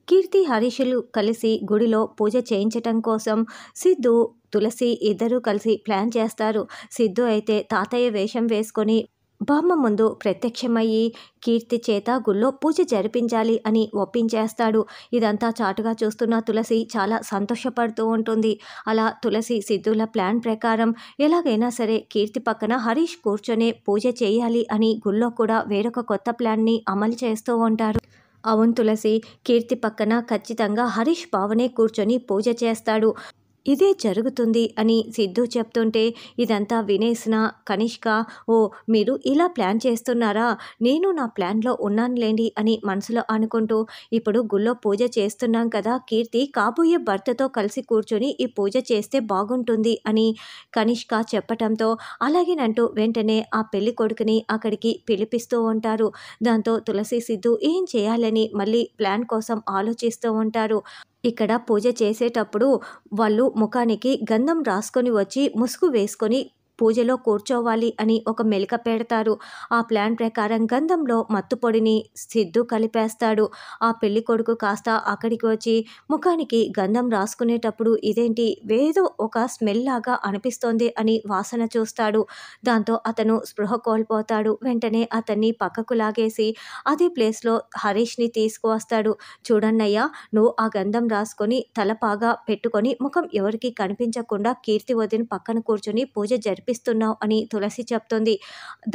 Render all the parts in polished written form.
కీర్తి హరీషులు కలిసి గుడిలో పూజ చేయించటం కోసం సిద్ధు తులసి ఇద్దరూ కలిసి ప్లాన్ చేస్తారు. సిద్ధు అయితే తాతయ్య వేషం వేసుకొని బామ్మ ముందు ప్రత్యక్షమయ్యి కీర్తి చేత గుళ్ళో పూజ జరిపించాలి అని ఒప్పించేస్తాడు. ఇదంతా చాటుగా చూస్తున్న తులసి చాలా సంతోషపడుతూ ఉంటుంది. అలా తులసి సిద్ధుల ప్లాన్ ప్రకారం ఎలాగైనా సరే కీర్తి పక్కన హరీష్ కూర్చొనే పూజ చేయాలి అని గుళ్ళో కూడా వేరొక కొత్త ప్లాన్ని అమలు చేస్తూ ఉంటారు. అవును తులసి, కీర్తి పక్కన ఖచ్చితంగా హరీష్ బావనే కూర్చొని పూజ చేస్తాడు. ఇదే జరుగుతుంది అని సిద్ధు చెప్తుంటే ఇదంతా వినేసిన కనిష్క, ఓ మీరు ఇలా ప్లాన్ చేస్తున్నారా, నేను నా ప్లాన్లో ఉన్నానులేండి అని మనసులో అనుకుంటూ, ఇప్పుడు గుళ్ళో పూజ చేస్తున్నాం కదా, కీర్తి కాబోయే భర్తతో కలిసి కూర్చొని ఈ పూజ చేస్తే బాగుంటుంది అని కనిష్క చెప్పటంతో అలాగేనంటూ వెంటనే ఆ పెళ్లి కొడుకుని అక్కడికి పిలిపిస్తూ ఉంటారు. దాంతో తులసి సిద్ధు ఏం చేయాలని మళ్ళీ ప్లాన్ కోసం ఆలోచిస్తూ ఉంటారు. ఇక్కడ పూజ చేసేటప్పుడు వాళ్ళు ముఖానికి గంధం రాసుకొని వచ్చి ముసుగు వేసుకొని పూజలో కూర్చోవాలి అని ఒక మెలిక పెడతారు. ఆ ప్లాన్ ప్రకారం గంధంలో మత్తు పొడిని సిద్ధు కలిపేస్తాడు. ఆ పెళ్లి కొడుకు కాస్త అక్కడికి వచ్చి ముఖానికి గంధం రాసుకునేటప్పుడు ఇదేంటి ఏదో ఒక స్మెల్ లాగా అనిపిస్తోంది అని వాసన చూస్తాడు. దాంతో అతను స్పృహ కోల్పోతాడు. వెంటనే అతన్ని పక్కకు లాగేసి అదే ప్లేస్లో హరీష్ని తీసుకువస్తాడు. చూడన్నయ్యా, నువ్వు ఆ గంధం రాసుకొని తలపాగా పెట్టుకొని ముఖం ఎవరికి కనిపించకుండా కీర్తి వదిన పక్కన కూర్చొని పూజ జరిపిస్తున్నావు అని తులసి చెప్తుంది.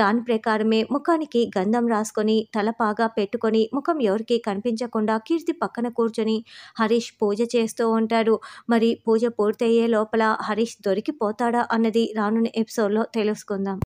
దాని ప్రకారమే ముఖానికి గంధం రాసుకొని తలపాగా పెట్టుకొని ముఖం ఎవరికి కనిపించకుండా కీర్తి పక్కన కూర్చొని హరీష్ పూజ చేస్తూ ఉంటాడు. మరి పూజ పూర్తయ్యే లోపల హరీష్ దొరికిపోతాడా అన్నది రానున్న ఎపిసోడ్లో తెలుసుకుందాం.